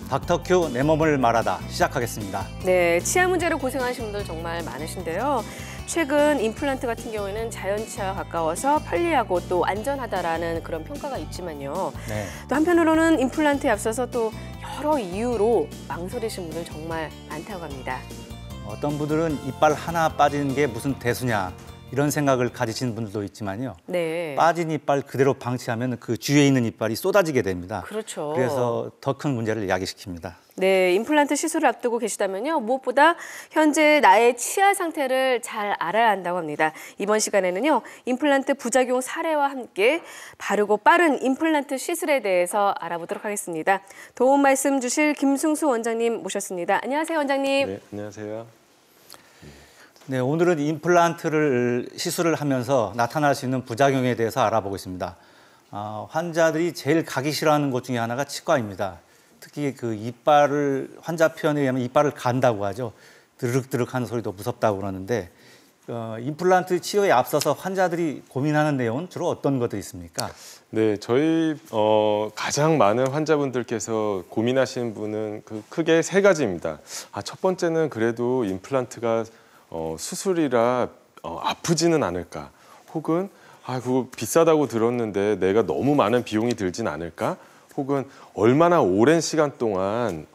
닥터큐 내 몸을 말하다 시작하겠습니다. 네, 치아 문제로 고생하시는 분들 정말 많으신데요. 최근 임플란트 같은 경우에는 자연 치아와 가까워서 편리하고 또 안전하다라는 그런 평가가 있지만요. 네. 또 한편으로는 임플란트에 앞서서 또 여러 이유로 망설이시는 분들 정말 많다고 합니다. 어떤 분들은 이빨 하나 빠지는 게 무슨 대수냐 이런 생각을 가지시는 분들도 있지만요. 네. 빠진 이빨 그대로 방치하면 그 주위에 있는 이빨이 쏟아지게 됩니다. 그렇죠. 그래서 더 큰 문제를 야기시킵니다. 네, 임플란트 시술을 앞두고 계시다면요. 무엇보다 현재 나의 치아 상태를 잘 알아야 한다고 합니다. 이번 시간에는요. 임플란트 부작용 사례와 함께 바르고 빠른 임플란트 시술에 대해서 알아보도록 하겠습니다. 도움 말씀 주실 김승수 원장님 모셨습니다. 안녕하세요, 원장님. 네, 안녕하세요. 네, 오늘은 임플란트를 시술을 하면서 나타날 수 있는 부작용에 대해서 알아보고 있습니다. 환자들이 제일 가기 싫어하는 것 중에 하나가 치과입니다. 특히 그 이빨을 환자 표현에 의하면 이빨을 간다고 하죠. 드륵드륵 하는 소리도 무섭다고 그러는데 임플란트 치료에 앞서서 환자들이 고민하는 내용은 주로 어떤 것들이 있습니까? 네, 저희 가장 많은 환자분들께서 고민하시는 분은 크게 세 가지입니다. 첫 번째는 그래도 임플란트가 수술이라 아프지는 않을까? 혹은 그거 비싸다고 들었는데 내가 너무 많은 비용이 들진 않을까? 혹은 얼마나 오랜 시간 동안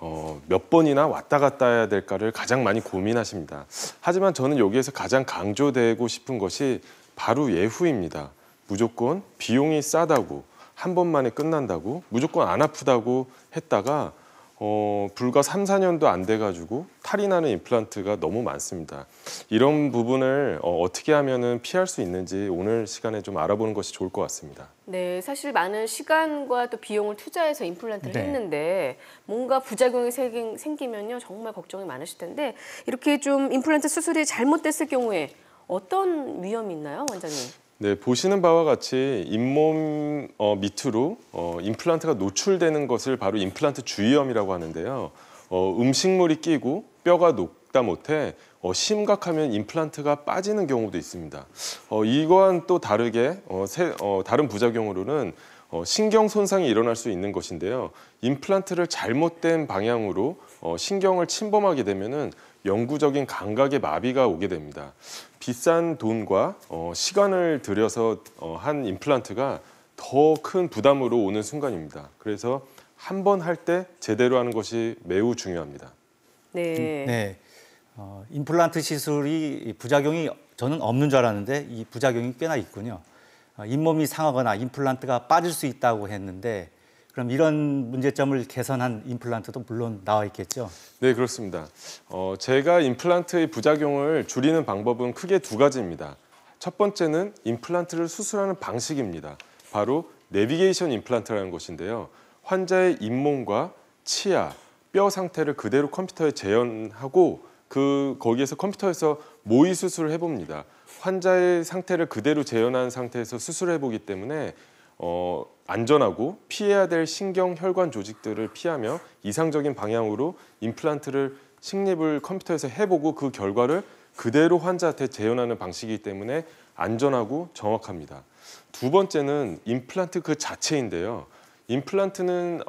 몇 번이나 왔다 갔다 해야 될까를 가장 많이 고민하십니다. 하지만 저는 여기에서 가장 강조되고 싶은 것이 바로 예후입니다. 무조건 비용이 싸다고, 한 번만에 끝난다고, 무조건 안 아프다고 했다가 불과 3, 4년도 안 돼가지고 탈이 나는 임플란트가 너무 많습니다. 이런 부분을 어떻게 하면은 피할 수 있는지 오늘 시간에 좀 알아보는 것이 좋을 것 같습니다. 네, 사실 많은 시간과 또 비용을 투자해서 임플란트를 네. 했는데 뭔가 부작용이 생기면요 정말 걱정이 많으실 텐데 이렇게 좀 임플란트 수술이 잘못됐을 경우에 어떤 위험이 있나요, 원장님? 네, 보시는 바와 같이 잇몸 밑으로 임플란트가 노출되는 것을 바로 임플란트 주위염이라고 하는데요. 음식물이 끼고 뼈가 녹다 못해 심각하면 임플란트가 빠지는 경우도 있습니다. 이거와는 또 다르게 다른 부작용으로는 신경 손상이 일어날 수 있는 것인데요. 임플란트를 잘못된 방향으로 신경을 침범하게 되면은 영구적인 감각의 마비가 오게 됩니다. 비싼 돈과 시간을 들여서 한 임플란트가 더 큰 부담으로 오는 순간입니다. 그래서 한 번 할 때 제대로 하는 것이 매우 중요합니다. 네. 네. 임플란트 시술이 부작용이 저는 없는 줄 알았는데 이 부작용이 꽤나 있군요. 잇몸이 상하거나 임플란트가 빠질 수 있다고 했는데 그럼 이런 문제점을 개선한 임플란트도 물론 나와 있겠죠? 네, 그렇습니다. 제가 임플란트의 부작용을 줄이는 방법은 크게 두 가지입니다. 첫 번째는 임플란트를 수술하는 방식입니다. 바로 내비게이션 임플란트라는 것인데요. 환자의 잇몸과 치아, 뼈 상태를 그대로 컴퓨터에 재현하고 거기에서 컴퓨터에서 모의 수술을 해봅니다. 환자의 상태를 그대로 재현한 상태에서 수술을 해보기 때문에 안전하고 피해야 될 신경, 혈관 조직들을 피하며 이상적인 방향으로 임플란트를 식립을 컴퓨터에서 해보고 그 결과를 그대로 환자한테 재현하는 방식이기 때문에 안전하고 정확합니다. 두 번째는 임플란트 그 자체인데요. 임플란트는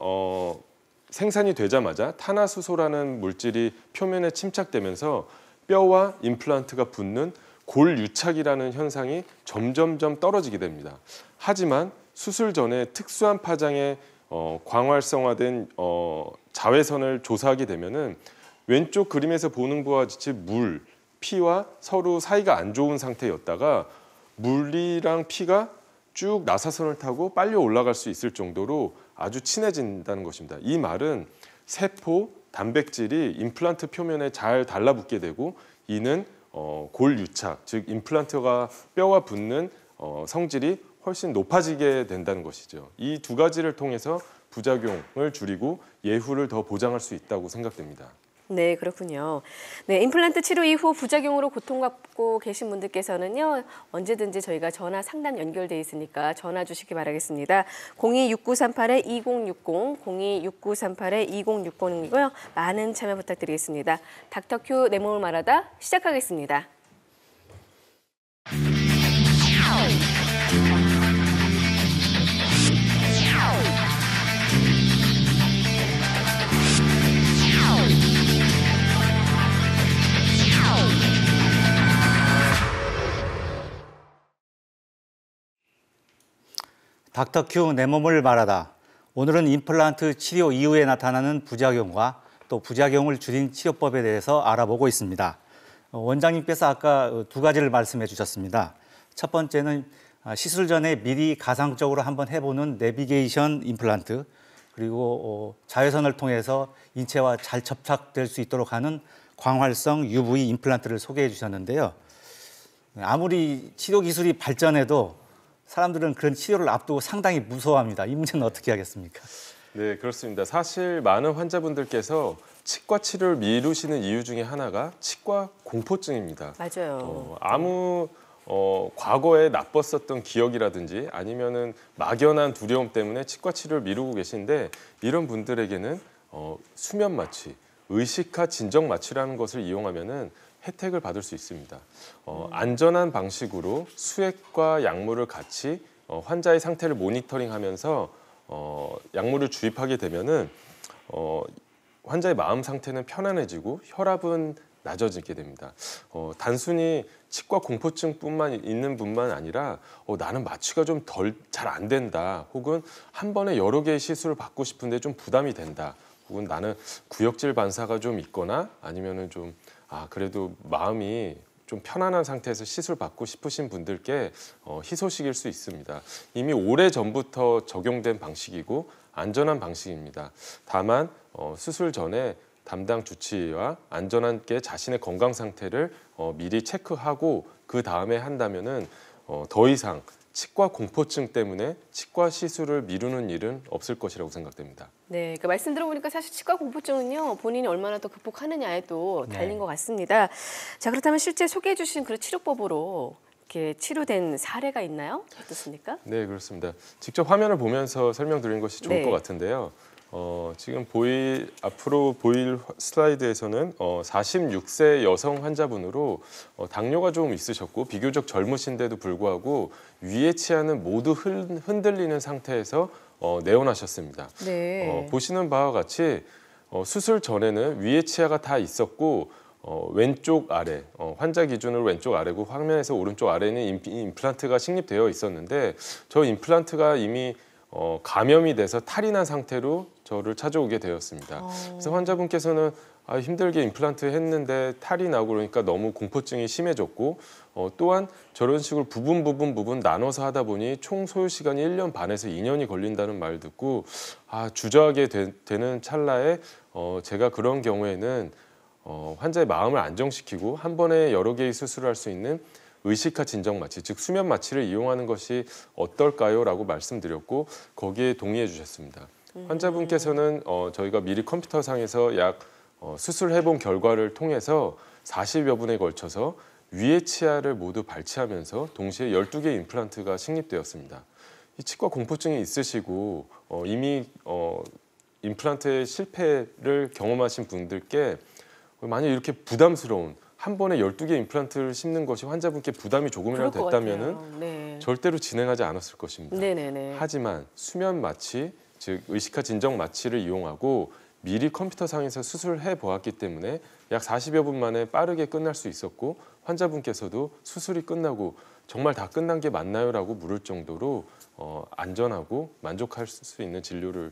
생산이 되자마자 탄화수소라는 물질이 표면에 침착되면서 뼈와 임플란트가 붙는 골유착이라는 현상이 점점점 떨어지게 됩니다. 하지만 수술 전에 특수한 파장의 광활성화된 자외선을 조사하게 되면은 왼쪽 그림에서 보는 바와 같이 물, 피와 서로 사이가 안 좋은 상태였다가 물이랑 피가 쭉 나사선을 타고 빨리 올라갈 수 있을 정도로 아주 친해진다는 것입니다. 이 말은 세포, 단백질이 임플란트 표면에 잘 달라붙게 되고 이는 골유착, 즉 임플란트가 뼈와 붙는 성질이 훨씬 높아지게 된다는 것이죠. 이 두 가지를 통해서 부작용을 줄이고 예후를 더 보장할 수 있다고 생각됩니다. 네, 그렇군요. 네, 임플란트 치료 이후 부작용으로 고통받고 계신 분들께서는요. 언제든지 저희가 전화 상담 연결돼 있으니까 전화 주시기 바라겠습니다. 026938-2060, 026938-2060이고요. 많은 참여 부탁드리겠습니다. 닥터큐 내 몸을 말하다 시작하겠습니다. 닥터 큐 내 몸을 말하다. 오늘은 임플란트 치료 이후에 나타나는 부작용과 또 부작용을 줄인 치료법에 대해서 알아보고 있습니다. 원장님께서 아까 두 가지를 말씀해 주셨습니다. 첫 번째는 시술 전에 미리 가상적으로 한번 해보는 내비게이션 임플란트, 그리고 자외선을 통해서 인체와 잘 접착될 수 있도록 하는 광활성 UV 임플란트를 소개해 주셨는데요. 아무리 치료 기술이 발전해도 사람들은 그런 치료를 앞두고 상당히 무서워합니다. 이 문제는 어떻게 하겠습니까? 네, 그렇습니다. 사실 많은 환자분들께서 치과 치료를 미루시는 이유 중에 하나가 치과 공포증입니다. 맞아요. 아무 과거에 나빴었던 기억이라든지 아니면은 막연한 두려움 때문에 치과 치료를 미루고 계신데 이런 분들에게는 수면 마취, 의식화 진정 마취라는 것을 이용하면은 혜택을 받을 수 있습니다. 안전한 방식으로 수액과 약물을 같이 환자의 상태를 모니터링하면서 약물을 주입하게 되면은 환자의 마음 상태는 편안해지고 혈압은 낮아지게 됩니다. 단순히 치과 공포증뿐만 있는 분만 아니라 나는 마취가 좀 잘 안 된다, 혹은 한 번에 여러 개의 시술을 받고 싶은데 좀 부담이 된다, 혹은 나는 구역질 반사가 좀 있거나 아니면은 좀 그래도 마음이 좀 편안한 상태에서 시술 받고 싶으신 분들께 희소식일 수 있습니다. 이미 오래전부터 적용된 방식이고 안전한 방식입니다. 다만 수술 전에 담당 주치의와 안전하게 자신의 건강 상태를 미리 체크하고 그 다음에 한다면은 더 이상 치과 공포증 때문에 치과 시술을 미루는 일은 없을 것이라고 생각됩니다. 네, 그 말씀 들어보니까 사실 치과 공포증은요, 본인이 얼마나 더 극복하느냐에 또 달린 것 같습니다. 자, 그렇다면 실제 소개해 주신 그 치료법으로 이렇게 치료된 사례가 있나요? 어떻습니까? 네, 그렇습니다. 직접 화면을 보면서 설명드리는 것이 좋을 것 같은데요. 지금 앞으로 보일 슬라이드에서는 46세 여성 환자분으로 당뇨가 좀 있으셨고 비교적 젊으신데도 불구하고 위의 치아는 모두 흔들리는 상태에서 내원하셨습니다. 네. 보시는 바와 같이 수술 전에는 위의 치아가 다 있었고 왼쪽 아래, 환자 기준으로 왼쪽 아래고 화면에서 오른쪽 아래는 임플란트가 식립되어 있었는데 저 임플란트가 이미 감염이 돼서 탈이 난 상태로 저를 찾아오게 되었습니다. 그래서 환자분께서는 힘들게 임플란트 했는데 탈이 나고 그러니까 너무 공포증이 심해졌고 또한 저런 식으로 부분 나눠서 하다 보니 총 소요 시간이 1년 반에서 2년이 걸린다는 말 듣고 주저하게 되는 찰나에 제가 그런 경우에는 환자의 마음을 안정시키고 한 번에 여러 개의 수술을 할 수 있는 의식화 진정 마취, 즉 수면 마취를 이용하는 것이 어떨까요? 라고 말씀드렸고 거기에 동의해 주셨습니다. 환자분께서는 저희가 미리 컴퓨터상에서 수술해 본 결과를 통해서 40여 분에 걸쳐서 위의 치아를 모두 발치하면서 동시에 12개의 임플란트가 식립되었습니다. 이 치과 공포증이 있으시고 이미 임플란트의 실패를 경험하신 분들께 만약 이렇게 부담스러운 한 번에 12개 임플란트를 심는 것이 환자분께 부담이 조금이라도 됐다면은 네. 절대로 진행하지 않았을 것입니다. 네네네. 하지만 수면 마취, 즉 의식화 진정 마취를 이용하고 미리 컴퓨터상에서 수술을 해 보았기 때문에 약 40여 분 만에 빠르게 끝날 수 있었고 환자분께서도 수술이 끝나고 정말 다 끝난 게 맞나요?라고 물을 정도로 안전하고 만족할 수 있는 진료를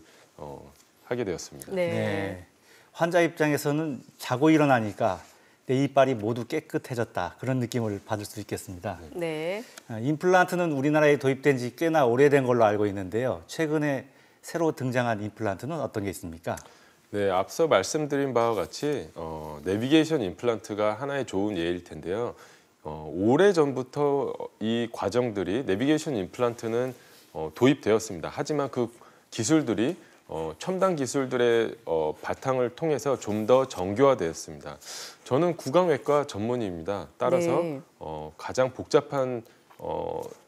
하게 되었습니다. 네. 네. 환자 입장에서는 자고 일어나니까 내 이빨이 모두 깨끗해졌다, 그런 느낌을 받을 수 있겠습니다. 네. 임플란트는 우리나라에 도입된 지 꽤나 오래된 걸로 알고 있는데요. 최근에 새로 등장한 임플란트는 어떤 게 있습니까? 네, 앞서 말씀드린 바와 같이 내비게이션 임플란트가 하나의 좋은 예일 텐데요. 오래전부터 이 과정들이 내비게이션 임플란트는 도입되었습니다. 하지만 그 기술들이 첨단 기술들의 바탕을 통해서 좀 더 정교화되었습니다. 저는 구강외과 전문의입니다. 따라서 네. 가장 복잡한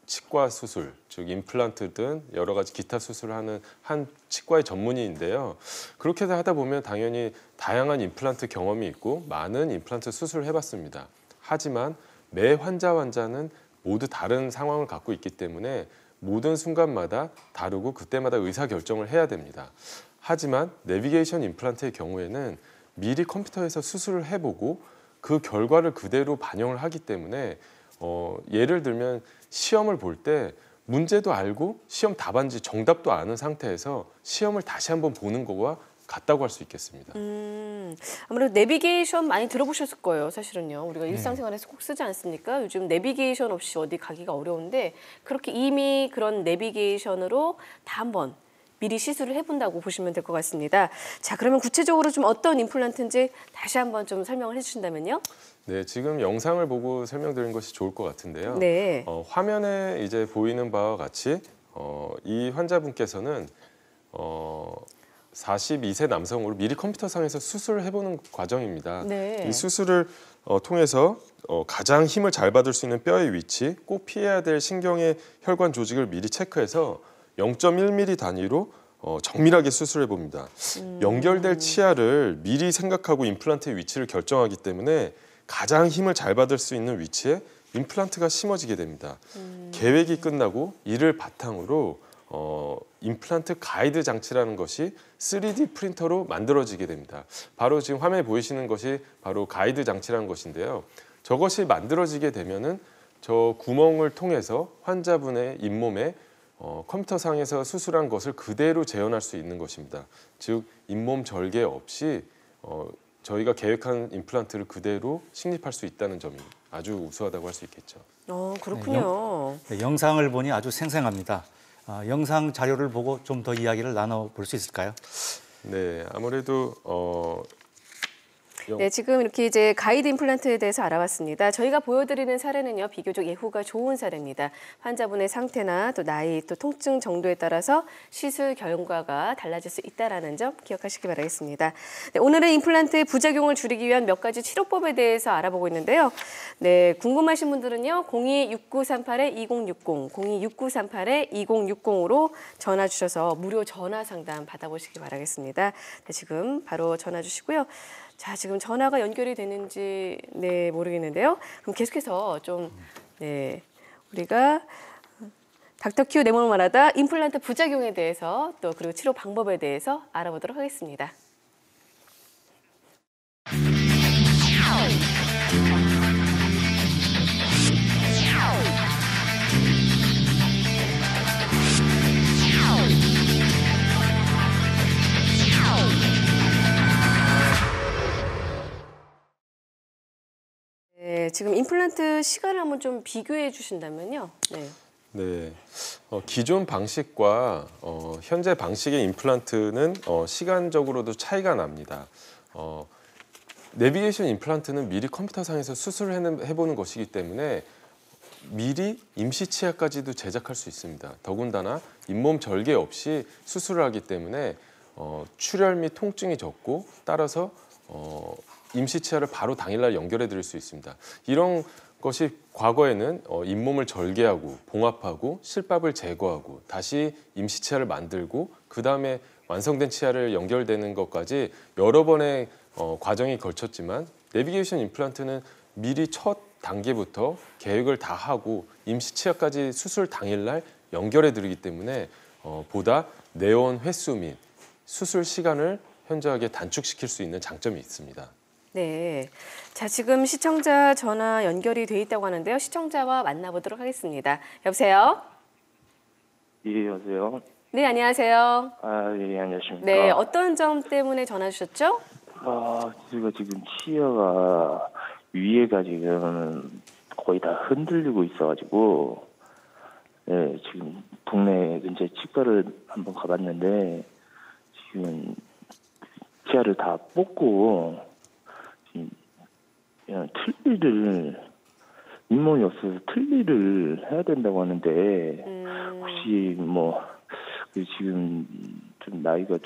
치과 수술, 즉 임플란트 등 여러 가지 기타 수술을 하는 한 치과의 전문의인데요. 그렇게 하다 보면 당연히 다양한 임플란트 경험이 있고 많은 임플란트 수술을 해봤습니다. 하지만 매 환자는 모두 다른 상황을 갖고 있기 때문에 모든 순간마다 다르고 그때마다 의사결정을 해야 됩니다. 하지만 내비게이션 임플란트의 경우에는 미리 컴퓨터에서 수술을 해보고 그 결과를 그대로 반영을 하기 때문에 예를 들면 시험을 볼 때 문제도 알고 시험 답안지 정답도 아는 상태에서 시험을 다시 한번 보는 거와 같다고 할 수 있겠습니다. 아무래도 내비게이션 많이 들어보셨을 거예요, 사실은요. 우리가 일상생활에서 꼭 쓰지 않습니까? 요즘 내비게이션 없이 어디 가기가 어려운데 그렇게 이미 그런 내비게이션으로 다 한번 미리 시술을 해본다고 보시면 될 것 같습니다. 자, 그러면 구체적으로 좀 어떤 임플란트인지 다시 한번 좀 설명을 해주신다면요. 네, 지금 영상을 보고 설명드리는 것이 좋을 것 같은데요. 네. 화면에 이제 보이는 바와 같이 이 환자분께서는 42세 남성으로 미리 컴퓨터상에서 수술을 해보는 과정입니다. 네. 이 수술을 통해서 가장 힘을 잘 받을 수 있는 뼈의 위치, 꼭 피해야 될 신경의 혈관 조직을 미리 체크해서 0.1mm 단위로 정밀하게 수술해 봅니다. 연결될 치아를 미리 생각하고 임플란트의 위치를 결정하기 때문에 가장 힘을 잘 받을 수 있는 위치에 임플란트가 심어지게 됩니다. 계획이 끝나고 이를 바탕으로 임플란트 가이드 장치라는 것이 3D 프린터로 만들어지게 됩니다. 바로 지금 화면에 보이시는 것이 바로 가이드 장치라는 것인데요. 저것이 만들어지게 되면은 저 구멍을 통해서 환자분의 잇몸에 컴퓨터상에서 수술한 것을 그대로 재현할 수 있는 것입니다. 즉 잇몸 절개 없이 저희가 계획한 임플란트를 그대로 식립할 수 있다는 점이 아주 우수하다고 할 수 있겠죠. 그렇군요. 네, 영상을 보니 아주 생생합니다. 영상 자료를 보고 좀 더 이야기를 나눠볼 수 있을까요? 네, 아무래도 네, 지금 이렇게 이제 가이드 임플란트에 대해서 알아봤습니다. 저희가 보여드리는 사례는요, 비교적 예후가 좋은 사례입니다. 환자분의 상태나 또 나이, 또 통증 정도에 따라서 시술 결과가 달라질 수 있다는 점 기억하시기 바라겠습니다. 네, 오늘은 임플란트의 부작용을 줄이기 위한 몇 가지 치료법에 대해서 알아보고 있는데요. 네, 궁금하신 분들은요, 026938-2060, 026938-2060으로 전화 주셔서 무료 전화 상담 받아보시기 바라겠습니다. 네, 지금 바로 전화 주시고요. 자, 지금 전화가 연결이 되는지 모르겠는데요. 그럼 계속해서 좀 우리가 닥터큐 내 몸을 말하다 임플란트 부작용에 대해서 또 그리고 치료 방법에 대해서 알아보도록 하겠습니다. 네, 지금 임플란트 시간을 한번 좀 비교해 주신다면요. 네. 네, 기존 방식과 현재 방식의 임플란트는 시간적으로도 차이가 납니다. 내비게이션 임플란트는 미리 컴퓨터상에서 수술을 해보는 것이기 때문에 미리 임시 치아까지도 제작할 수 있습니다. 더군다나 잇몸 절개 없이 수술을 하기 때문에 출혈 및 통증이 적고 따라서 임시 치아를 바로 당일날 연결해 드릴 수 있습니다. 이런 것이 과거에는 잇몸을 절개하고 봉합하고 실밥을 제거하고 다시 임시 치아를 만들고 그 다음에 완성된 치아를 연결되는 것까지 여러 번의 과정이 걸쳤지만 내비게이션 임플란트는 미리 첫 단계부터 계획을 다 하고 임시 치아까지 수술 당일날 연결해 드리기 때문에 보다 내원 횟수 및 수술 시간을 현저하게 단축시킬 수 있는 장점이 있습니다. 네, 자 지금 시청자 전화 연결이 돼 있다고 하는데요. 시청자와 만나보도록 하겠습니다. 여보세요? 예, 여보세요? 네, 안녕하세요. 아, 예, 안녕하십니까? 네, 어떤 점 때문에 전화 주셨죠? 제가 지금 치아가 위에가 지금 거의 다 흔들리고 있어가지고, 네, 지금 동네 근처에 치과를 한번 가봤는데, 지금 치아를 다 뽑고, 지금 그냥 틀니를, 잇몸이 없어서 틀니를 해야 된다고 하는데, 혹시 지금 좀 나이가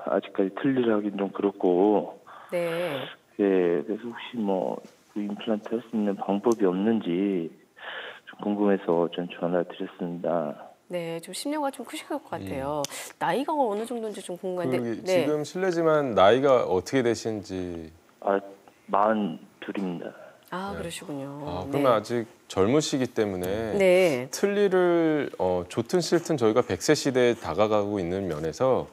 아직까지 틀니를 하긴 좀 그렇고, 네. 예, 그래서 혹시 그 임플란트 할 수 있는 방법이 없는지 좀 궁금해서 전 전화 드렸습니다. 네, 좀 심려가 좀 크실 것 같아요. 나이가 어느 정도인지 좀 궁금한데. 네. 지금 실례지만 나이가 어떻게 되신지. 42입니다. 아, 그러시군요. 그러면 네. 아직 젊으시기 때문에 네. 틀니를 좋든 싫든 저희가 100세 시대에 다가가고 있는 면에서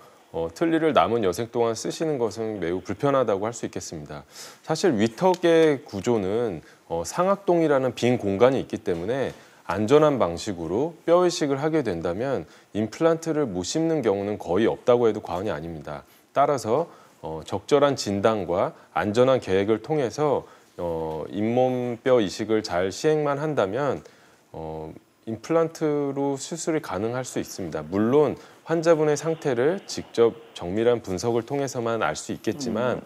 틀니를 남은 여생 동안 쓰시는 것은 매우 불편하다고 할 수 있겠습니다. 사실 위턱의 구조는 상악동이라는 빈 공간이 있기 때문에 안전한 방식으로 뼈 이식을 하게 된다면 임플란트를 못 심는 경우는 거의 없다고 해도 과언이 아닙니다. 따라서 적절한 진단과 안전한 계획을 통해서 잇몸뼈 이식을 잘 시행만 한다면 임플란트로 수술이 가능할 수 있습니다. 물론 환자분의 상태를 직접 정밀한 분석을 통해서만 알 수 있겠지만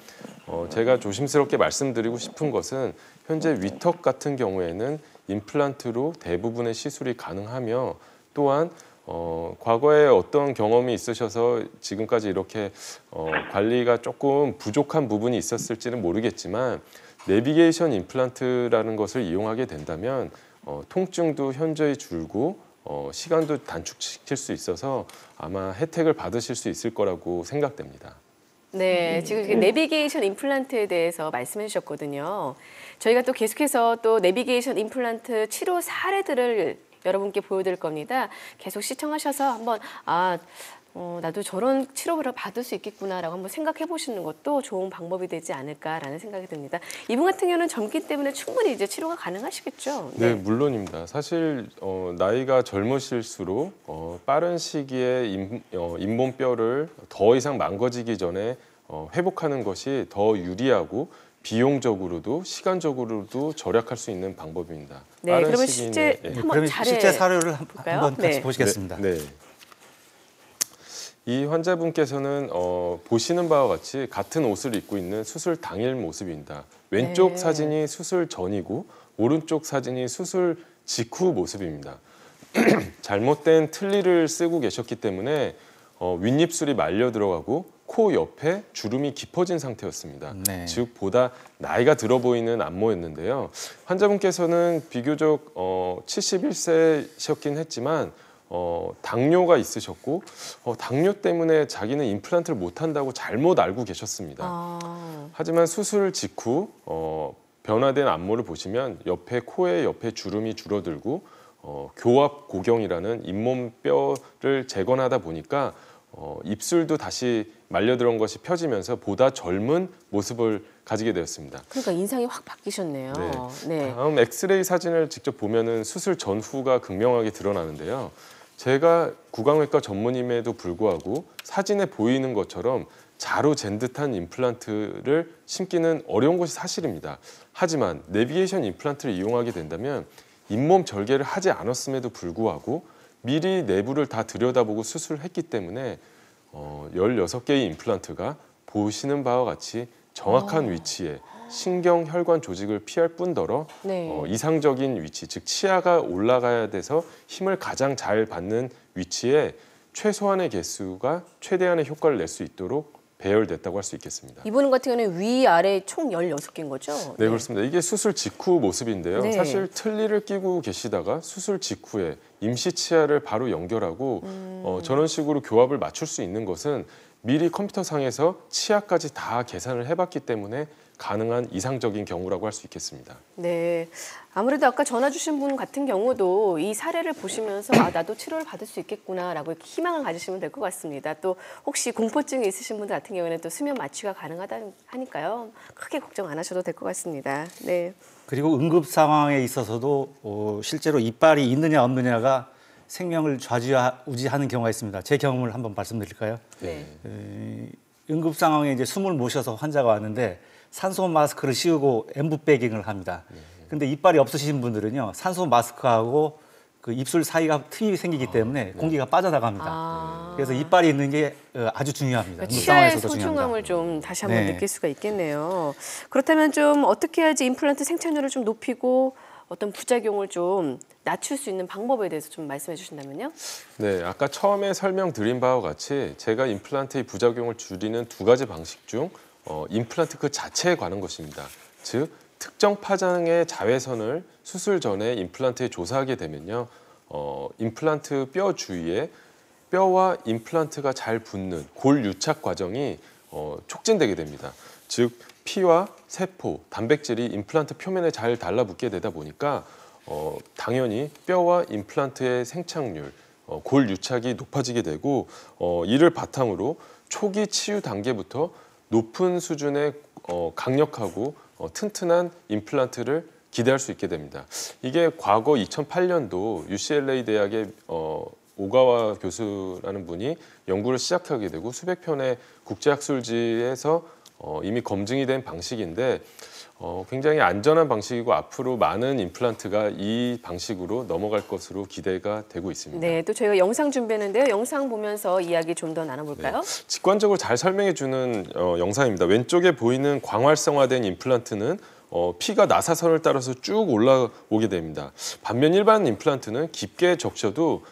제가 조심스럽게 말씀드리고 싶은 것은 현재 위턱 같은 경우에는 임플란트로 대부분의 시술이 가능하며 또한 과거에 어떤 경험이 있으셔서 지금까지 이렇게 관리가 조금 부족한 부분이 있었을지는 모르겠지만 내비게이션 임플란트라는 것을 이용하게 된다면 통증도 현저히 줄고 시간도 단축시킬 수 있어서 아마 혜택을 받으실 수 있을 거라고 생각됩니다. 네, 지금 이렇게 내비게이션 임플란트에 대해서 말씀해 주셨거든요. 저희가 또 계속해서 또 내비게이션 임플란트 치료 사례들을 여러분께 보여드릴 겁니다. 계속 시청하셔서 한번 나도 저런 치료를 받을 수 있겠구나라고 한번 생각해 보시는 것도 좋은 방법이 되지 않을까라는 생각이 듭니다. 이분 같은 경우는 젊기 때문에 충분히 이제 치료가 가능하시겠죠? 네, 물론입니다. 사실 나이가 젊으실수록 빠른 시기에 잇몸뼈를 더 이상 망가지기 전에 회복하는 것이 더 유리하고 비용적으로도 시간적으로도 절약할 수 있는 방법입니다. 네, 그러면 실제 한번 실제 사례를 한번 같이 보시겠습니다. 네. 이 환자분께서는 보시는 바와 같이 같은 옷을 입고 있는 수술 당일 모습입니다. 왼쪽 사진이 수술 전이고 오른쪽 사진이 수술 직후 모습입니다. 잘못된 틀니를 쓰고 계셨기 때문에 윗입술이 말려 들어가고 코 옆에 주름이 깊어진 상태였습니다. 네. 즉 보다 나이가 들어 보이는 안모였는데요. 환자분께서는 비교적 71세셨긴 했지만 당뇨가 있으셨고 당뇨 때문에 자기는 임플란트를 못한다고 잘못 알고 계셨습니다. 하지만 수술 직후 변화된 안모를 보시면 옆에 코의 옆에 주름이 줄어들고 교합 고경이라는 잇몸뼈를 재건하다 보니까 입술도 다시 말려들어온 것이 펴지면서 보다 젊은 모습을 가지게 되었습니다. 그러니까 인상이 확 바뀌셨네요. 네. 다음 엑스레이 사진을 직접 보면은 수술 전후가 극명하게 드러나는데요. 제가 구강외과 전문임에도 불구하고 사진에 보이는 것처럼 자로 잰 듯한 임플란트를 심기는 어려운 것이 사실입니다. 하지만 내비게이션 임플란트를 이용하게 된다면 잇몸 절개를 하지 않았음에도 불구하고 미리 내부를 다 들여다보고 수술을 했기 때문에 16개의 임플란트가 보시는 바와 같이 정확한 위치에 신경 혈관 조직을 피할 뿐더러 이상적인 위치, 즉 치아가 올라가야 돼서 힘을 가장 잘 받는 위치에 최소한의 개수가 최대한의 효과를 낼 수 있도록 배열됐다고 할 수 있겠습니다. 이분 같은 경우는 위아래 총 16개인 거죠? 네, 그렇습니다. 이게 수술 직후 모습인데요. 네. 사실 틀니를 끼고 계시다가 수술 직후에 임시 치아를 바로 연결하고 저런 식으로 교합을 맞출 수 있는 것은 미리 컴퓨터상에서 치아까지 다 계산을 해봤기 때문에 가능한 이상적인 경우라고 할 수 있겠습니다. 네, 아무래도 아까 전화 주신 분 같은 경우도 이 사례를 보시면서 나도 치료를 받을 수 있겠구나라고 희망을 가지시면 될 것 같습니다. 또 혹시 공포증이 있으신 분들 같은 경우에는 또 수면 마취가 가능하다 하니까요. 크게 걱정 안 하셔도 될 것 같습니다. 네. 그리고 응급 상황에 있어서도 실제로 이빨이 있느냐 없느냐가 생명을 좌지우지하는 경우가 있습니다. 제 경험을 한번 말씀드릴까요? 네. 응급 상황에 이제 숨을 못 쉬어서 환자가 왔는데 산소 마스크를 씌우고 엠브백잉을 합니다. 근데 이빨이 없으신 분들은요, 산소 마스크하고 그 입술 사이가 틈이 생기기 때문에 공기가 빠져나갑니다. 그래서 이빨이 있는 게 아주 중요합니다. 그러니까 치아의 소중함을 좀 다시 한번 느낄 수가 있겠네요. 그렇다면 좀 어떻게 해야지 임플란트 생착률을 좀 높이고 어떤 부작용을 좀 낮출 수 있는 방법에 대해서 좀 말씀해 주신다면요? 네, 아까 처음에 설명드린 바와 같이 제가 임플란트의 부작용을 줄이는 두 가지 방식 중 임플란트 그 자체에 관한 것입니다. 즉, 특정 파장의 자외선을 수술 전에 임플란트에 조사하게 되면요, 임플란트 뼈 주위에 뼈와 임플란트가 잘 붙는 골 유착 과정이 촉진되게 됩니다. 즉, 피와 세포, 단백질이 임플란트 표면에 잘 달라붙게 되다 보니까 당연히 뼈와 임플란트의 생착률, 골 유착이 높아지게 되고 이를 바탕으로 초기 치유 단계부터 높은 수준의 강력하고 튼튼한 임플란트를 기대할 수 있게 됩니다. 이게 과거 2008년도 UCLA 대학의 오가와 교수라는 분이 연구를 시작하게 되고 수백 편의 국제학술지에서 이미 검증이 된 방식인데 굉장히 안전한 방식이고 앞으로 많은 임플란트가 이 방식으로 넘어갈 것으로 기대가 되고 있습니다. 네, 또 저희가 영상 준비했는데요. 영상 보면서 이야기 좀 더 나눠볼까요? 네, 직관적으로 잘 설명해주는 영상입니다. 왼쪽에 보이는 광활성화된 임플란트는 피가 나사선을 따라서 쭉 올라오게 됩니다. 반면 일반 임플란트는 깊게 적셔도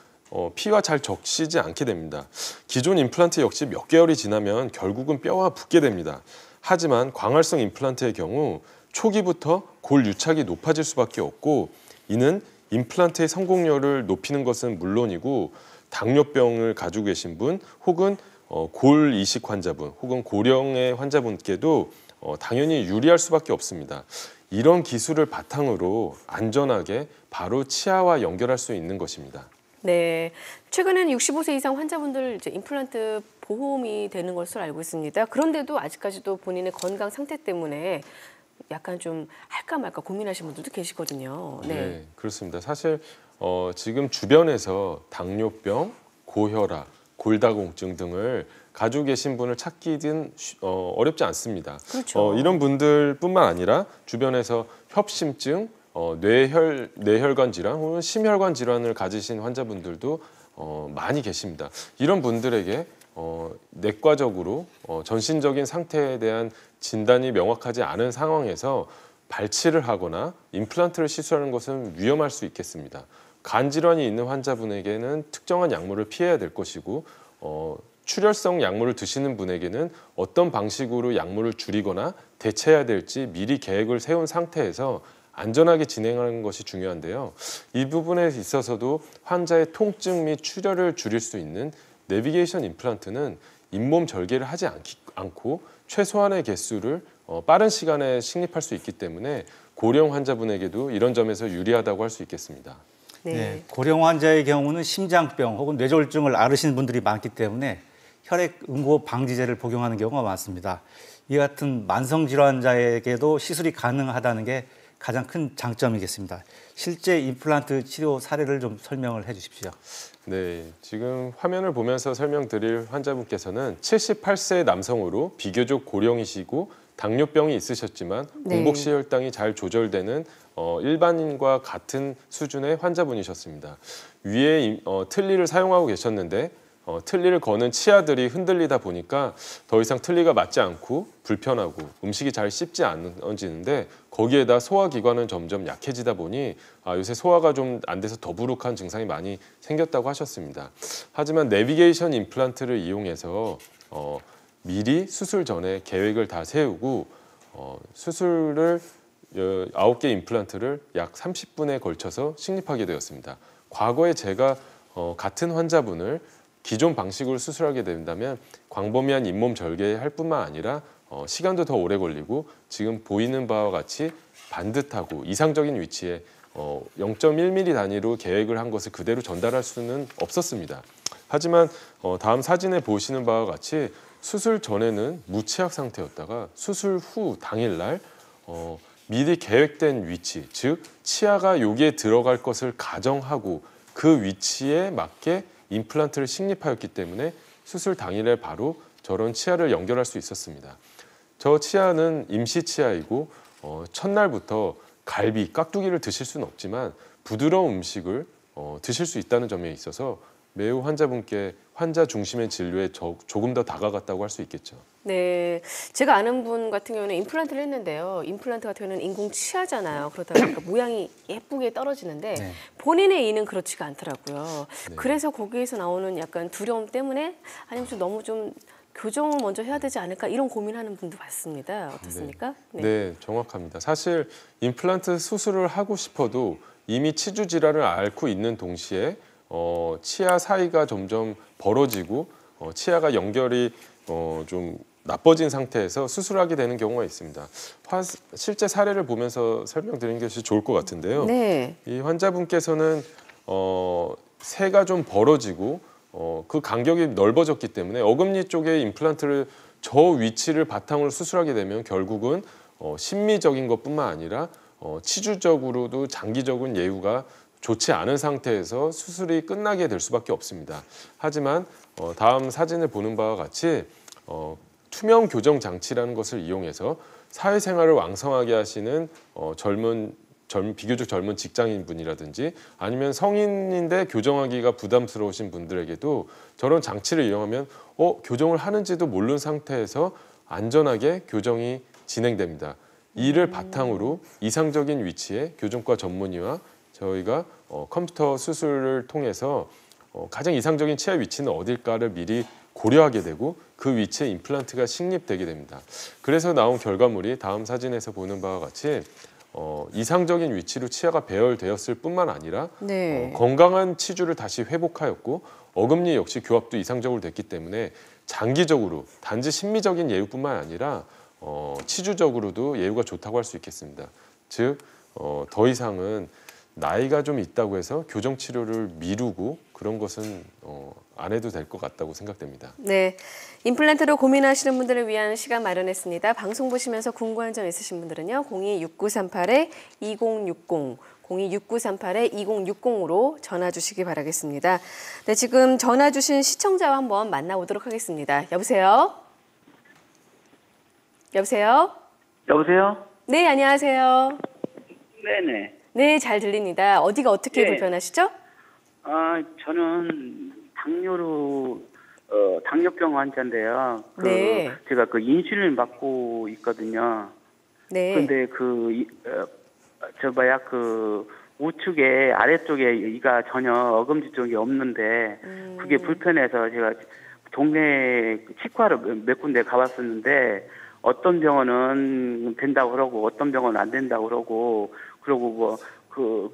피와 잘 적시지 않게 됩니다. 기존 임플란트 역시 몇 개월이 지나면 결국은 뼈와 붙게 됩니다. 하지만 광활성 임플란트의 경우 초기부터 골 유착이 높아질 수밖에 없고 이는 임플란트의 성공률을 높이는 것은 물론이고 당뇨병을 가지고 계신 분 혹은 골 이식 환자분 혹은 고령의 환자분께도 당연히 유리할 수밖에 없습니다. 이런 기술을 바탕으로 안전하게 바로 치아와 연결할 수 있는 것입니다. 네, 최근에는 65세 이상 환자분들 이제 임플란트 보험이 되는 것으로 알고 있습니다. 그런데도 아직까지도 본인의 건강 상태 때문에 약간 좀 할까 말까 고민하시는 분들도 계시거든요. 네, 그렇습니다. 사실 지금 주변에서 당뇨병, 고혈압, 골다공증 등을 가지고 계신 분을 찾기는 어렵지 않습니다. 그렇죠. 이런 분들뿐만 아니라 주변에서 협심증, 뇌혈관 질환 혹은 심혈관 질환을 가지신 환자분들도 많이 계십니다. 이런 분들에게 내과적으로 전신적인 상태에 대한 진단이 명확하지 않은 상황에서 발치를 하거나 임플란트를 시술하는 것은 위험할 수 있겠습니다. 간 질환이 있는 환자분에게는 특정한 약물을 피해야 될 것이고 출혈성 약물을 드시는 분에게는 어떤 방식으로 약물을 줄이거나 대체해야 될지 미리 계획을 세운 상태에서 안전하게 진행하는 것이 중요한데요. 이 부분에 있어서도 환자의 통증 및 출혈을 줄일 수 있는 내비게이션 임플란트는 잇몸 절개를 하지 않고 최소한의 개수를 빠른 시간에 식립할 수 있기 때문에 고령 환자분에게도 이런 점에서 유리하다고 할 수 있겠습니다. 네. 네, 고령 환자의 경우는 심장병 혹은 뇌졸중을 앓으시는 분들이 많기 때문에 혈액 응고 방지제를 복용하는 경우가 많습니다. 이 같은 만성 질환자에게도 시술이 가능하다는 게 가장 큰 장점이겠습니다. 실제 임플란트 치료 사례를 좀 설명을 해 주십시오. 네, 지금 화면을 보면서 설명드릴 환자분께서는 78세 남성으로 비교적 고령이시고 당뇨병이 있으셨지만 네. 공복시 혈당이 잘 조절되는 일반인과 같은 수준의 환자분이셨습니다. 위에 틀니를 사용하고 계셨는데 틀니를 거는 치아들이 흔들리다 보니까 더 이상 틀니가 맞지 않고 불편하고 음식이 잘 씹지 않아지는데 거기에다 소화기관은 점점 약해지다 보니 요새 소화가 좀 안 돼서 더부룩한 증상이 많이 생겼다고 하셨습니다. 하지만 내비게이션 임플란트를 이용해서 미리 수술 전에 계획을 다 세우고 수술을 9개 임플란트를 약 30분에 걸쳐서 식립하게 되었습니다. 과거에 제가 같은 환자분을 기존 방식으로 수술하게 된다면 광범위한 잇몸 절개할 뿐만 아니라 시간도 더 오래 걸리고 지금 보이는 바와 같이 반듯하고 이상적인 위치에 0.1mm 단위로 계획을 한 것을 그대로 전달할 수는 없었습니다. 하지만 다음 사진에 보시는 바와 같이 수술 전에는 무치약 상태였다가 수술 후 당일날 미리 계획된 위치, 즉 치아가 여기에 들어갈 것을 가정하고 그 위치에 맞게 임플란트를 식립하였기 때문에 수술 당일에 바로 저런 치아를 연결할 수 있었습니다. 저 치아는 임시 치아이고 첫날부터 갈비, 깍두기를 드실 수는 없지만 부드러운 음식을 드실 수 있다는 점에 있어서 매우 환자분께 환자 중심의 진료에 조금 더 다가갔다고 할 수 있겠죠. 네, 제가 아는 분 같은 경우는 임플란트를 했는데요. 임플란트 같은 경우는 인공 치아잖아요. 그러다 보니까 모양이 예쁘게 떨어지는데 네. 본인의 이는 그렇지가 않더라고요. 네. 그래서 거기에서 나오는 약간 두려움 때문에 아니면 좀 너무 좀 교정을 먼저 해야 되지 않을까 이런 고민하는 분도 봤습니다. 어떻습니까? 네, 정확합니다. 사실 임플란트 수술을 하고 싶어도 이미 치주 질환을 앓고 있는 동시에 치아 사이가 점점 벌어지고 치아가 연결이 좀 나빠진 상태에서 수술하게 되는 경우가 있습니다. 실제 사례를 보면서 설명드리는 것이 좋을 것 같은데요. 네. 이 환자분께서는 새가 좀 벌어지고 그 간격이 넓어졌기 때문에 어금니 쪽에 임플란트를 저 위치를 바탕으로 수술하게 되면 결국은 심미적인 것뿐만 아니라 치주적으로도 장기적인 예후가 좋지 않은 상태에서 수술이 끝나게 될 수밖에 없습니다. 하지만 다음 사진을 보는 바와 같이 투명 교정 장치라는 것을 이용해서 사회생활을 왕성하게 하시는 비교적 젊은 직장인분이라든지 아니면 성인인데 교정하기가 부담스러우신 분들에게도 저런 장치를 이용하면 교정을 하는지도 모르는 상태에서 안전하게 교정이 진행됩니다. 이를 바탕으로 이상적인 위치에 교정과 전문의와 저희가 컴퓨터 수술을 통해서 가장 이상적인 치아 위치는 어딜까를 미리 고려하게 되고 그 위치에 임플란트가 식립되게 됩니다. 그래서 나온 결과물이 다음 사진에서 보는 바와 같이 이상적인 위치로 치아가 배열되었을 뿐만 아니라 네. 건강한 치주를 다시 회복하였고 어금니 역시 교합도 이상적으로 됐기 때문에 장기적으로 단지 심미적인 예후뿐만 아니라 치주적으로도 예후가 좋다고 할 수 있겠습니다. 즉, 더 이상은 나이가 좀 있다고 해서 교정 치료를 미루고 그런 것은 안 해도 될 것 같다고 생각됩니다. 네, 임플란트로 고민하시는 분들을 위한 시간 마련했습니다. 방송 보시면서 궁금한 점 있으신 분들은요. 026938-2060, 026938-2060으로 전화 주시기 바라겠습니다. 네, 지금 전화 주신 시청자와 한번 만나보도록 하겠습니다. 여보세요? 여보세요? 여보세요? 네, 안녕하세요. 네네. 네, 잘 들립니다. 어디가 어떻게 네. 불편하시죠? 저는 당뇨병 환자인데요. 네. 제가 인슐린 맞고 있거든요. 네. 근데 우측에 아래쪽에 이가 전혀 어금니 쪽이 없는데 그게 불편해서 제가 동네 치과를 몇 군데 가봤었는데 어떤 병원은 된다고 그러고 어떤 병원은 안 된다고 그러고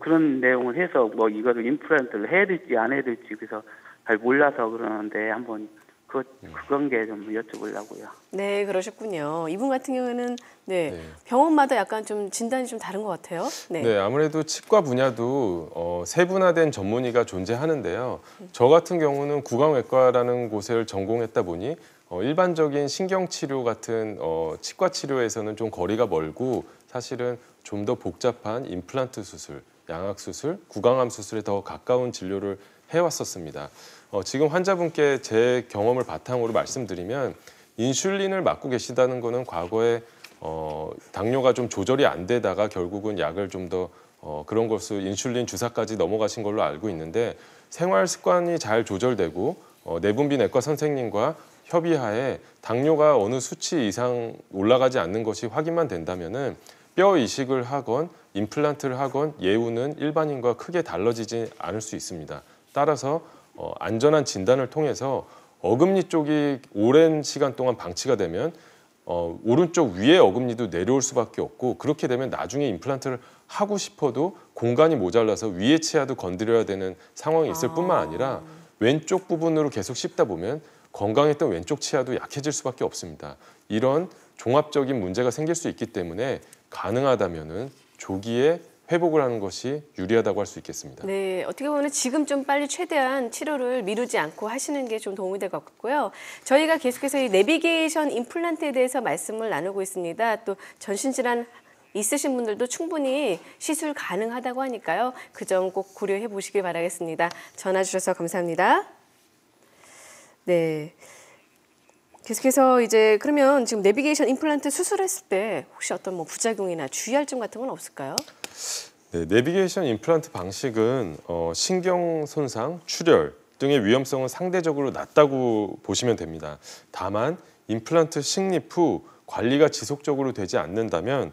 그런 내용을 해서 이거를 임플란트를 해야 될지 안 해야 될지 그래서 잘 몰라서 그러는데 한번 그런 게 좀 여쭤보려고요. 네, 그러셨군요. 이분 같은 경우는 네. 병원마다 약간 좀 진단이 좀 다른 것 같아요. 네, 아무래도 치과 분야도 세분화된 전문의가 존재하는데요. 저 같은 경우는 구강외과라는 곳을 전공했다 보니 일반적인 신경치료 같은 치과 치료에서는 좀 거리가 멀고 사실은 좀 더 복잡한 임플란트 수술, 양악 수술, 구강암 수술에 더 가까운 진료를 해왔었습니다. 지금 환자분께 제 경험을 바탕으로 말씀드리면 인슐린을 맞고 계시다는 거는 과거에 당뇨가 좀 조절이 안 되다가 결국은 약을 좀 더 그런 것을 인슐린 주사까지 넘어가신 걸로 알고 있는데 생활 습관이 잘 조절되고 내분비내과 선생님과 협의하에 당뇨가 어느 수치 이상 올라가지 않는 것이 확인만 된다면은 뼈 이식을 하건 임플란트를 하건 예후는 일반인과 크게 달라지지 않을 수 있습니다. 따라서 안전한 진단을 통해서 어금니 쪽이 오랜 시간 동안 방치가 되면 오른쪽 위에 어금니도 내려올 수밖에 없고 그렇게 되면 나중에 임플란트를 하고 싶어도 공간이 모자라서 위에 치아도 건드려야 되는 상황이 있을 뿐만 아니라 왼쪽 부분으로 계속 씹다 보면 건강했던 왼쪽 치아도 약해질 수밖에 없습니다. 이런 종합적인 문제가 생길 수 있기 때문에 가능하다면은 조기에 회복을 하는 것이 유리하다고 할 수 있겠습니다. 네, 어떻게 보면 지금 좀 빨리 최대한 치료를 미루지 않고 하시는 게 좀 도움이 될 것 같고요. 저희가 계속해서 이 내비게이션 임플란트에 대해서 말씀을 나누고 있습니다. 또 전신질환 있으신 분들도 충분히 시술 가능하다고 하니까요. 그 점 꼭 고려해 보시길 바라겠습니다. 전화 주셔서 감사합니다. 네. 계속해서 이제 그러면 지금 내비게이션 임플란트 수술했을 때 혹시 어떤 부작용이나 주의할 점 같은 건 없을까요? 네, 내비게이션 임플란트 방식은 신경 손상, 출혈 등의 위험성은 상대적으로 낮다고 보시면 됩니다. 다만 임플란트 식립 후 관리가 지속적으로 되지 않는다면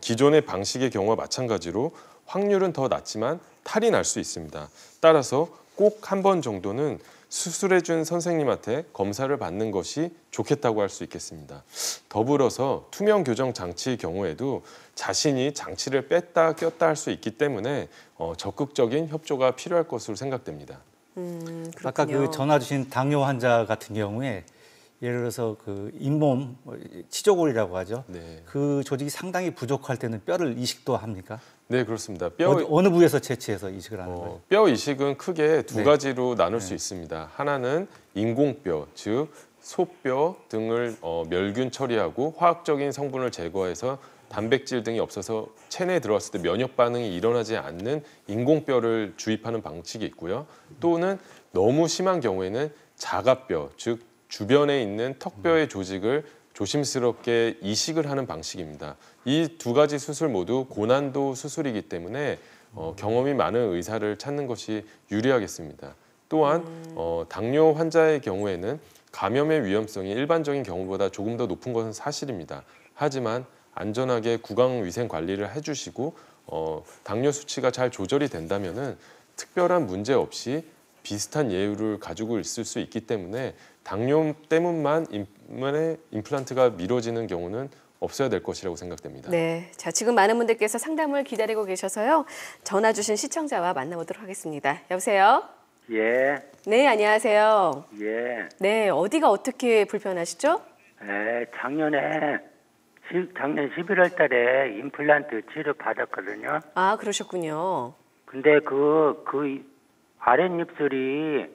기존의 방식의 경우와 마찬가지로 확률은 더 낮지만 탈이 날 수 있습니다. 따라서 꼭 한 번 정도는 수술해준 선생님한테 검사를 받는 것이 좋겠다고 할 수 있겠습니다. 더불어서 투명 교정 장치의 경우에도 자신이 장치를 뺐다 꼈다 할 수 있기 때문에 적극적인 협조가 필요할 것으로 생각됩니다. 아까 그 전화 주신 당뇨 환자 같은 경우에 예를 들어서 그 잇몸 치조골이라고 하죠. 네. 그 조직이 상당히 부족할 때는 뼈를 이식도 합니까? 네, 그렇습니다. 어느 부위에서 채취해서 이식을 하는 거예요? 뼈 이식은 크게 두 네. 가지로 나눌 수 있습니다. 하나는 인공뼈, 즉 소뼈 등을 멸균 처리하고 화학적인 성분을 제거해서 단백질 등이 없어서 체내에 들어왔을 때 면역 반응이 일어나지 않는 인공뼈를 주입하는 방식이 있고요. 또는 너무 심한 경우에는 자가뼈, 즉 주변에 있는 턱뼈의 조직을 조심스럽게 이식을 하는 방식입니다. 이 두 가지 수술 모두 고난도 수술이기 때문에 경험이 많은 의사를 찾는 것이 유리하겠습니다. 또한 당뇨 환자의 경우에는 감염의 위험성이 일반적인 경우보다 조금 더 높은 것은 사실입니다. 하지만 안전하게 구강 위생 관리를 해주시고 당뇨 수치가 잘 조절이 된다면은 특별한 문제 없이 비슷한 예후를 가지고 있을 수 있기 때문에 당뇨 때문만 임플란트가 미뤄지는 경우는 없어야 될 것이라고 생각됩니다. 네, 자 지금 많은 분들께서 상담을 기다리고 계셔서요. 전화 주신 시청자와 만나보도록 하겠습니다. 여보세요? 예, 네, 안녕하세요. 예. 네, 어디가 어떻게 불편하시죠? 작년 11월 달에 임플란트 치료 받았거든요. 아, 그러셨군요. 근데 그 아랫입술이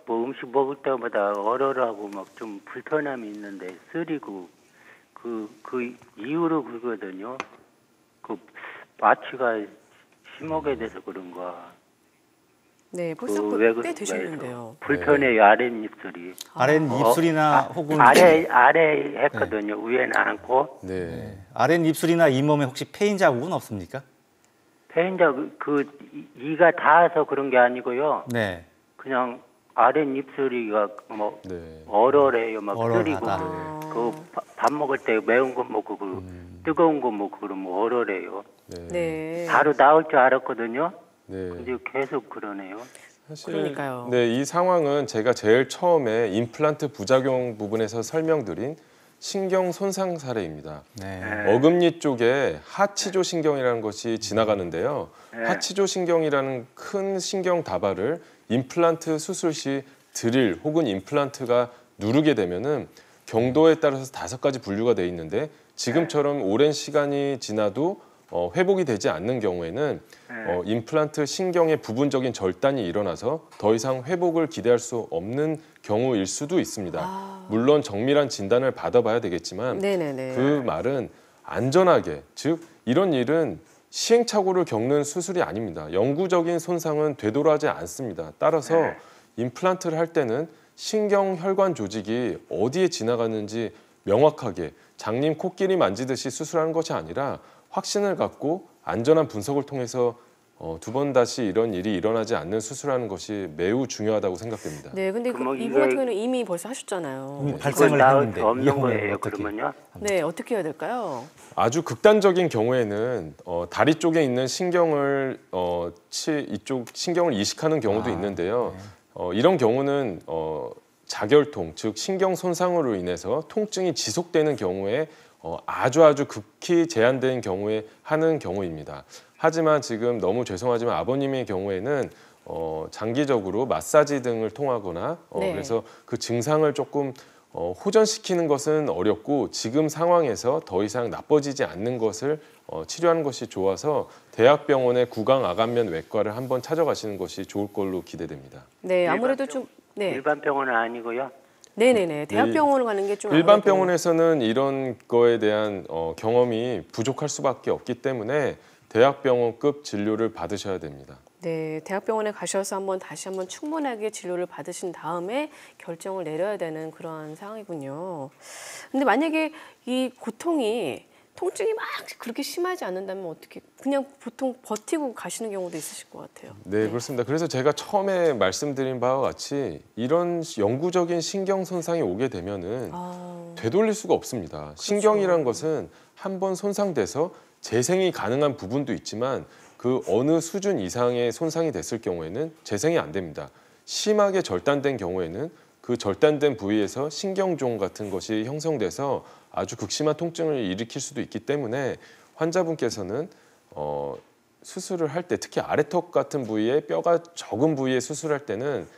뭐 음식 먹을 때마다 얼얼하고 막 좀 불편함이 있는데 쓰리고 그 이후로 그거든요. 그 마취가 심하게 돼서 그런가. 네, 벌써 왜 꽤 되셨는데요. 불편해요, 아랫입술이. 아랫입술이나 혹은 아래 했거든요. 위에는 않고. 네. 아랫입술이나 잇몸에 혹시 패인 자국은 없습니까? 폐인자 이가 닿아서 그런 게 아니고요. 네. 그냥 아랫입술이가 뭐 네. 얼얼해요. 막 쓰리고 얼얼하다. 밥 먹을 때 매운 거 먹고 뜨거운 거 먹고 그러면 얼얼해요. 네. 네. 바로 나올 줄 알았거든요. 네. 근데 계속 그러네요. 사실 그러니까요. 네, 이 상황은 제가 제일 처음에 임플란트 부작용 부분에서 설명드린 신경 손상 사례입니다. 네. 어금니 쪽에 하치조 신경이라는 것이 지나가는데요. 하치조 신경이라는 큰 신경 다발을 임플란트 수술 시 드릴 혹은 임플란트가 누르게 되면은 경도에 따라서 5가지 분류가 돼 있는데 지금처럼 오랜 시간이 지나도 회복이 되지 않는 경우에는 임플란트 신경의 부분적인 절단이 일어나서 더 이상 회복을 기대할 수 없는 경우일 수도 있습니다. 물론 정밀한 진단을 받아봐야 되겠지만 네네네. 그 말은 안전하게, 즉 이런 일은 시행착오를 겪는 수술이 아닙니다. 영구적인 손상은 되돌아가지 않습니다. 따라서 임플란트를 할 때는 신경혈관 조직이 어디에 지나가는지 명확하게 장님 코끼리 만지듯이 수술하는 것이 아니라 확신을 갖고 안전한 분석을 통해서 2번 다시 이런 일이 일어나지 않는 수술하는 것이 매우 중요하다고 생각됩니다. 네, 근데 그럼 이분 같은 경우는 이미 벌써 하셨잖아요. 이미 발생을 했는데 없는 이 경우에는 거예요. 어떻게? 그러면요? 네, 어떻게 해야 될까요? 아주 극단적인 경우에는 다리 쪽에 있는 신경을 이쪽 신경을 이식하는 경우도 있는데요. 이런 경우는 자결통, 즉 신경 손상으로 인해서 통증이 지속되는 경우에 아주 극히 제한된 경우에 하는 경우입니다. 하지만 지금 너무 죄송하지만 아버님의 경우에는 장기적으로 마사지 등을 통하거나 네. 그래서 그 증상을 조금 호전시키는 것은 어렵고 지금 상황에서 더 이상 나빠지지 않는 것을 치료하는 것이 좋아서 대학병원의 구강아간면 외과를 한번 찾아가시는 것이 좋을 걸로 기대됩니다. 네, 아무래도 좀 네, 일반 병원은 아니고요. 네네네, 대학병원을 가는 게 좀 일반 아무래도 병원에서는 이런 거에 대한 경험이 부족할 수밖에 없기 때문에 대학병원급 진료를 받으셔야 됩니다. 네, 대학병원에 가셔서 다시 한번 충분하게 진료를 받으신 다음에 결정을 내려야 되는 그러한 상황이군요. 근데 만약에 이 통증이 막 그렇게 심하지 않는다면 어떻게 그냥 보통 버티고 가시는 경우도 있으실 것 같아요. 네, 그렇습니다. 그래서 제가 처음에 말씀드린 바와 같이 이런 영구적인 신경 손상이 오게 되면은 되돌릴 수가 없습니다. 신경이란 것은 한번 손상돼서 재생이 가능한 부분도 있지만 그 어느 수준 이상의 손상이 됐을 경우에는 재생이 안 됩니다. 심하게 절단된 경우에는 그 절단된 부위에서 신경종 같은 것이 형성돼서 아주 극심한 통증을 일으킬 수도 있기 때문에 환자분께서는 수술을 할 때 특히 아래턱 같은 부위에 뼈가 적은 부위에 수술할 때는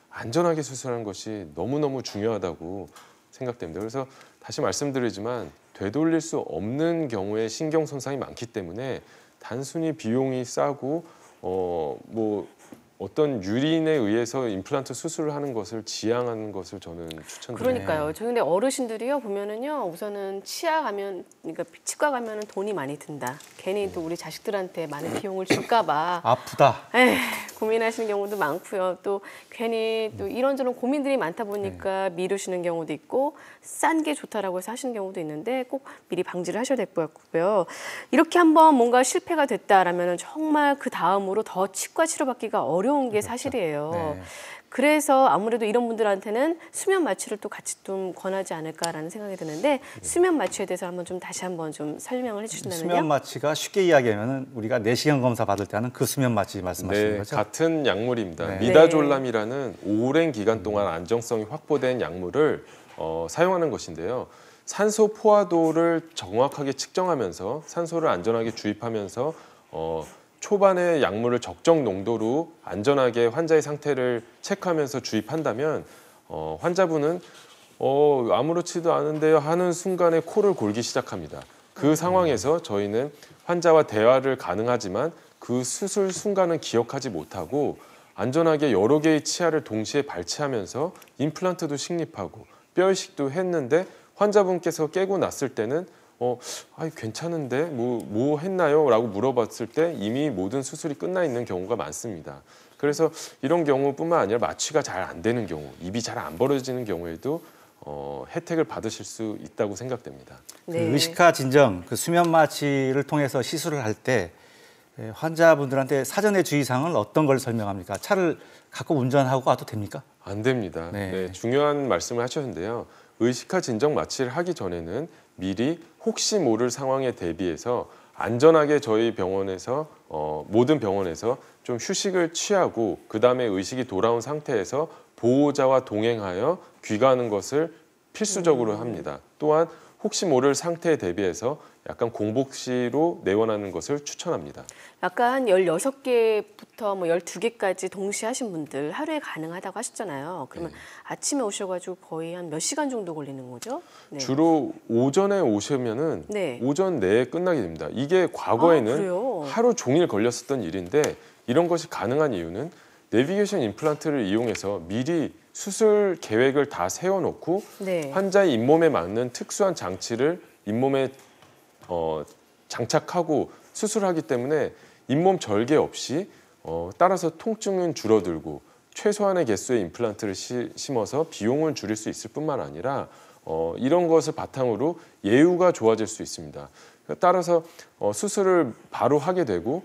안전하게 수술하는 것이 너무너무 중요하다고 생각됩니다. 그래서 다시 말씀드리지만 되돌릴 수 없는 경우에 신경 손상이 많기 때문에 단순히 비용이 싸고 뭐 어떤 유린에 의해서 임플란트 수술을 하는 것을 지양하는 것을 저는 추천드립니다. 그러니까요. 저 근데 어르신들이요 보면은요 우선은 그러니까 치과 가면은 돈이 많이 든다. 괜히 또 우리 자식들한테 많은 비용을 줄까봐 아프다. 고민하시는 경우도 많고요. 또 괜히 또 이런저런 고민들이 많다 보니까 미루시는 경우도 있고 싼 게 좋다라고 해서 하시는 경우도 있는데 꼭 미리 방지를 하셔야 될 것 같고요. 이렇게 한번 뭔가 실패가 됐다라면은 정말 그 다음으로 더 치과 치료받기가 어려운 게 사실이에요. 네. 그래서 아무래도 이런 분들한테는 수면 마취를 또 같이 좀 권하지 않을까라는 생각이 드는데 수면 마취에 대해서 다시 한번 좀 설명을 해주신다면요? 수면 마취가 쉽게 이야기하면 우리가 내시경 검사 받을 때 하는 그 수면 마취 말씀하시는 네, 거죠? 같은 약물입니다. 네. 미다졸람이라는 오랜 기간 동안 안정성이 확보된 약물을 사용하는 것인데요. 산소 포화도를 정확하게 측정하면서 산소를 안전하게 주입하면서 초반에 약물을 적정 농도로 안전하게 환자의 상태를 체크하면서 주입한다면 환자분은 아무렇지도 않은데요 하는 순간에 코를 골기 시작합니다. 그 상황에서 저희는 환자와 대화를 가능하지만 그 수술 순간은 기억하지 못하고 안전하게 여러 개의 치아를 동시에 발치하면서 임플란트도 식립하고 뼈 이식도 했는데 환자분께서 깨고 났을 때는 괜찮은데 뭐 했나요? 라고 물어봤을 때 이미 모든 수술이 끝나 있는 경우가 많습니다. 그래서 이런 경우뿐만 아니라 마취가 잘 안 되는 경우, 입이 잘 안 벌어지는 경우에도 혜택을 받으실 수 있다고 생각됩니다. 그 의식화 진정, 그 수면 마취를 통해서 시술을 할 때 환자분들한테 사전에 주의사항을 어떤 걸 설명합니까? 차를 갖고 운전하고 가도 됩니까? 안 됩니다. 네. 네, 중요한 말씀을 하셨는데요. 의식화 진정 마취를 하기 전에는 미리 혹시 모를 상황에 대비해서 안전하게 저희 병원에서 모든 병원에서 좀 휴식을 취하고 그다음에 의식이 돌아온 상태에서 보호자와 동행하여 귀가하는 것을 필수적으로 합니다. 또한 혹시 모를 상태에 대비해서 약간 공복시로 내원하는 것을 추천합니다. 약간 16개부터 12개까지 동시에 하신 분들 하루에 가능하다고 하셨잖아요. 그러면 아침에 오셔가지고 거의 한 몇 시간 정도 걸리는 거죠? 네. 주로 오전에 오시면은 네. 오전 내에 끝나게 됩니다. 이게 과거에는 그래요? 하루 종일 걸렸었던 일인데 이런 것이 가능한 이유는 내비게이션 임플란트를 이용해서 미리 수술 계획을 다 세워놓고 네. 환자의 잇몸에 맞는 특수한 장치를 잇몸에 장착하고 수술하기 때문에 잇몸 절개 없이 따라서 통증은 줄어들고 최소한의 개수의 임플란트를 심어서 비용을 줄일 수 있을 뿐만 아니라 이런 것을 바탕으로 예후가 좋아질 수 있습니다. 따라서 수술을 바로 하게 되고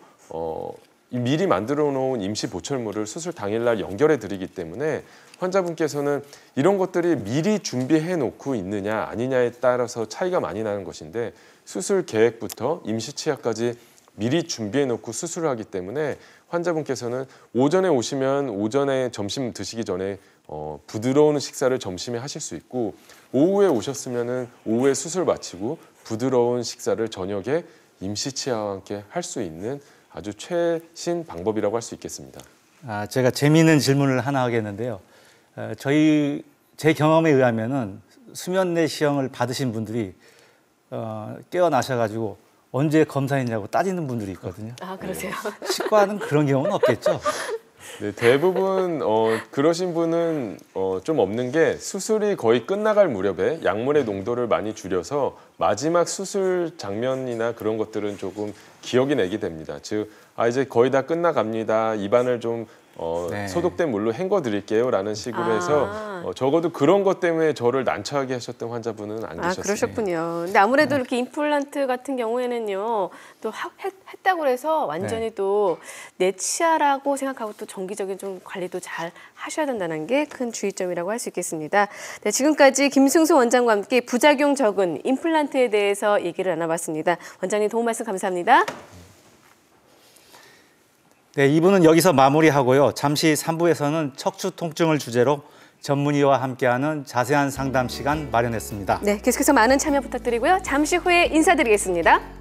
미리 만들어 놓은 임시 보철물을 수술 당일날 연결해 드리기 때문에 환자분께서는 이런 것들이 미리 준비해 놓고 있느냐 아니냐에 따라서 차이가 많이 나는 것인데 수술 계획부터 임시 치아까지 미리 준비해 놓고 수술을 하기 때문에 환자분께서는 오전에 오시면 오전에 점심 드시기 전에 부드러운 식사를 점심에 하실 수 있고 오후에 오셨으면은 오후에 수술 마치고 부드러운 식사를 저녁에 임시 치아와 함께 할 수 있는 아주 최신 방법이라고 할 수 있겠습니다. 제가 재미있는 질문을 하나 하겠는데요. 제 경험에 의하면은 수면 내시경을 받으신 분들이 깨어나셔가지고 언제 검사했냐고 따지는 분들이 있거든요. 아, 그러세요? 치과는 그런 경우는 없겠죠? 네, 대부분 그러신 분은 좀 없는 게 수술이 거의 끝나갈 무렵에 약물의 농도를 많이 줄여서 마지막 수술 장면이나 그런 것들은 조금 기억이 나게 됩니다. 즉, 이제 거의 다 끝나갑니다. 입안을 좀 네. 소독된 물로 헹궈 드릴게요 라는 식으로 해서 적어도 그런 것 때문에 저를 난처하게 하셨던 환자분은 안 계셨어요. 그러셨군요. 근데 아무래도 이렇게 임플란트 같은 경우에는요, 또 했다고 해서 완전히 또 내 치아라고 생각하고 또 정기적인 좀 관리도 잘 하셔야 된다는 게 큰 주의점이라고 할 수 있겠습니다. 네, 지금까지 김승수 원장과 함께 부작용 적은 임플란트에 대해서 얘기를 나눠봤습니다. 원장님 도움 말씀 감사합니다. 네, 2부는 여기서 마무리하고요. 잠시 3부에서는 척추 통증을 주제로 전문의와 함께하는 자세한 상담 시간 마련했습니다. 네, 계속해서 많은 참여 부탁드리고요. 잠시 후에 인사드리겠습니다.